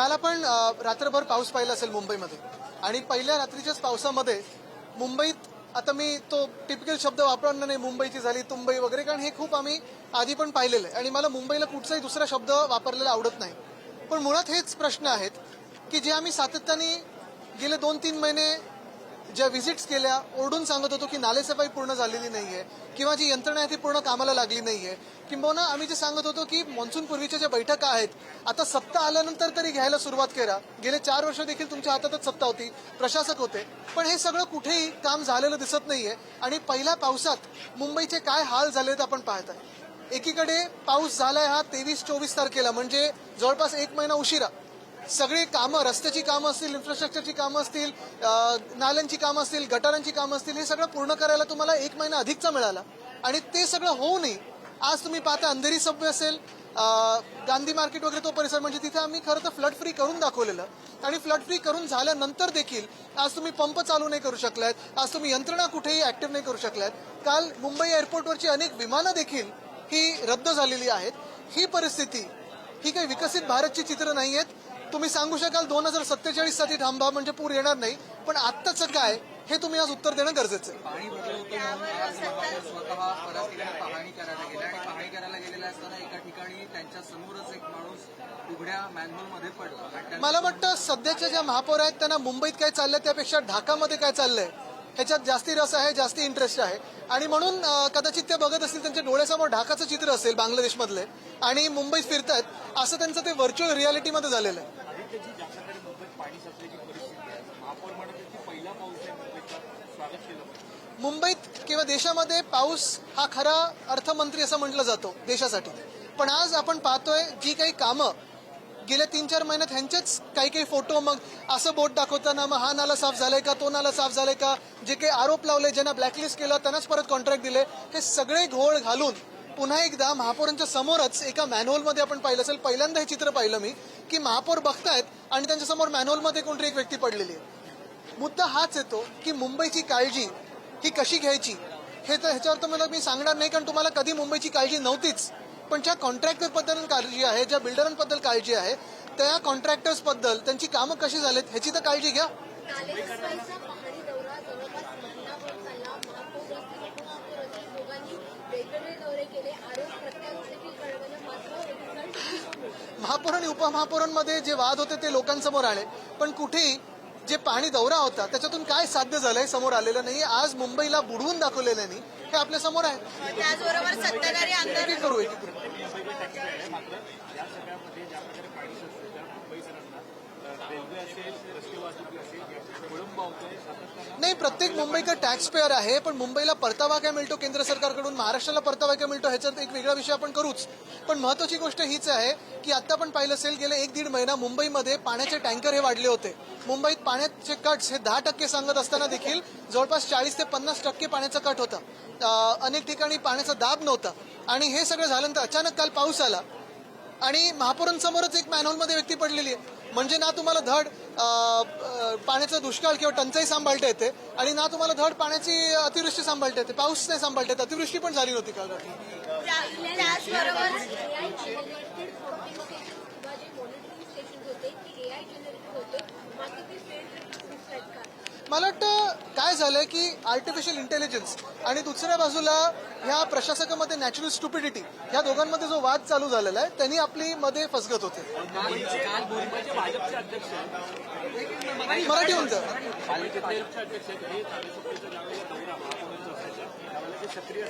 काल आपण रात्रभर पाऊस पाहिला असेल मुंबईमध्ये आणि पहिल्या रात्रीच्याच पावसामध्ये मुंबईत आता मी तो टिपिकल शब्द वापरणार नाही मुंबईची झाली तुंबई वगैरे कारण हे खूप आम्ही आधी पण पाहिलेलं आहे आणि मला मुंबईला कुठचाही दुसरा शब्द वापरलेला आवडत नाही. पण मुळात हेच प्रश्न आहेत की जे आम्ही सातत्याने गेले 2-3 महिने ज्या व्हिजिट्स केल्या ओरडून सांगत होतो की नालेसफाई पूर्ण झालेली नाहीये किंवा जी यंत्रणा आहे ती पूर्ण कामाला लागली नाहीये किंबहुना आम्ही जे सांगत होतो की मान्सून पूर्वीच्या ज्या बैठका आहेत आता सत्ता आल्यानंतर तरी घ्यायला सुरुवात करा. गेले 4 वर्ष देखील तुमच्या हातातच सत्ता होती, प्रशासक होते, पण हे सगळं कुठेही काम झालेलं दिसत नाहीये. आणि पहिल्या पावसात मुंबईचे काय हाल झालेत आपण पाहताय. एकीकडे पाऊस झालाय हा 23-24 तारखेला म्हणजे जवळपास 1 महिना उशिरा. सगळी कामं रस्त्याची कामं असतील इन्फ्रास्ट्रक्चरची कामं असतील नाल्यांची कामं असतील गटारांची कामं असतील हे सगळं पूर्ण करायला तुम्हाला 1 महिना अधिकचा मिळाला आणि ते सगळं होऊनही आज तुम्ही पाहता अंधेरी सबवे असेल गांधी मार्केट वगैरे तो परिसर म्हणजे तिथे आम्ही खरं तर फ्लड फ्री करून दाखवलेलं आणि फ्लड फ्री करून झाल्यानंतर देखील आज तुम्ही पंप चालू नाही करू शकलात, आज तुम्ही यंत्रणा कुठेही ऍक्टिव्ह नाही करू शकलात. काल मुंबई एअरपोर्टवरची अनेक विमानं देखील ही रद्द झालेली आहेत. ही परिस्थिती ही काही विकसित भारतची चित्र नाही आहेत. तुम्ही सांगू शकाल 2047 साठी थांबा म्हणजे पूर येणार नाही, पण आत्ताचं काय हे तुम्ही आज उत्तर देणं गरजेचं आहे. पाणी स्वतः पाहणी करायला गेला आणि पाहणी करायला गेलेला असताना एका ठिकाणी त्यांच्या समोरच एक माणूस उघड्या मॅनहोलमध्ये पडला. मला वाटतं सध्याच्या ज्या महापौर आहेत त्यांना मुंबईत काय चाललंय त्यापेक्षा ढाकामध्ये काय चाललंय ह्याच्यात जास्ती रस आहे, जास्ती इंटरेस्ट आहे आणि म्हणून कदाचित ते बघत असतील त्यांच्या डोळ्यासमोर ढाकाचं चित्र असेल बांगलादेशमधले आणि मुंबईत फिरतायत असं त्यांचं ते व्हर्च्युअल रियालिटीमध्ये झालेलं आहे. मुंबईत किंवा देशामध्ये पाऊस हा खरा अर्थमंत्री असं म्हटलं जातो देशासाठी, पण आज आपण पाहतोय जी काही कामं गेल्या 3-4 महिन्यात ह्यांचेच काही फोटो मग असं बोट दाखवताना मग हा नाला साफ झालाय का तो नाला साफ झालाय का, जे काही आरोप लावले ज्यांना ब्लॅकलिस्ट केलं त्यांनाच परत कॉन्ट्रॅक्ट दिले, हे सगळे घोळ घालून पुन्हा एकदा महापौरांच्या समोरच एका मॅनहोलमध्ये आपण पाहिलं असेल पहिल्यांदा हे चित्र पाहिलं मी की महापौर बघतायत आणि त्यांच्यासमोर मॅनहोलमध्ये कोणतरी एक व्यक्ती पडलेली आहे. मुद्दा हाच येतो की मुंबईची काळजी ही कशी घ्यायची हे तर ह्याच्यावर तर मला मी सांगणार नाही कारण तुम्हाला कधी मुंबईची काळजी नव्हतीच, पण ज्या कॉन्ट्रॅक्टरबद्दल काळजी आहे ज्या बिल्डरांबद्दल काळजी आहे त्या कॉन्ट्रॅक्टर्सबद्दल त्यांची कामं कशी झालीत ह्याची तर काळजी घ्या. महापौर आणि उपमहापौरांमध्ये जे वाद होते ते लोकांसमोर आले, पण कुठेही जे पाणी दौरा होता त्याच्यातून काय साध्य झालंय समोर आलेलं नाही. आज मुंबईला बुडवून दाखवलेलं नाही हे आपल्या समोर आहे. त्याचबरोबर सत्ताधारी आमदार करू नाही प्रत्येक मुंबईकर टॅक्स पेअर आहे, पण मुंबईला परतावा काय मिळतो केंद्र सरकारकडून, महाराष्ट्राला परतावा काय मिळतो ह्याच्यात एक वेगळा विषय आपण करूच. पण महत्वाची गोष्ट हीच आहे की आता आपण पाहिलं असेल गेले 1-1.5 महिना मुंबईमध्ये पाण्याचे टँकर हे वाढले होते. मुंबईत पाण्याचे कट्स हे 10% सांगत असताना देखील जवळपास 40 ते 50% पाण्याचा कट होता. अनेक ठिकाणी पाण्याचा दाब नव्हता आणि हे सगळं झाल्यानंतर अचानक काल पाऊस आला आणि महापौरांसमोरच एक मॅनहोलमध्ये व्यक्ती पडलेली आहे. म्हणजे ना तुम्हाला धड पाण्याचा दुष्काळ किंवा टंचाई सांभाळता येते आणि ना तुम्हाला धड पाण्याची अतिवृष्टी सांभाळता येते, पाऊस नाही सांभाळता येते, अतिवृष्टी पण झाली नव्हती काल रात्री. मला वाटतं काय झालंय की आर्टिफिशियल इंटेलिजन्स आणि दुसऱ्या बाजूला ह्या प्रशासकामध्ये नॅचरल स्टुपिडिटी ह्या दोघांमध्ये जो वाद चालू झालेला आहे त्यांनी आपली मध्ये फसगत होते. मराठी म्हणतं सक्रिय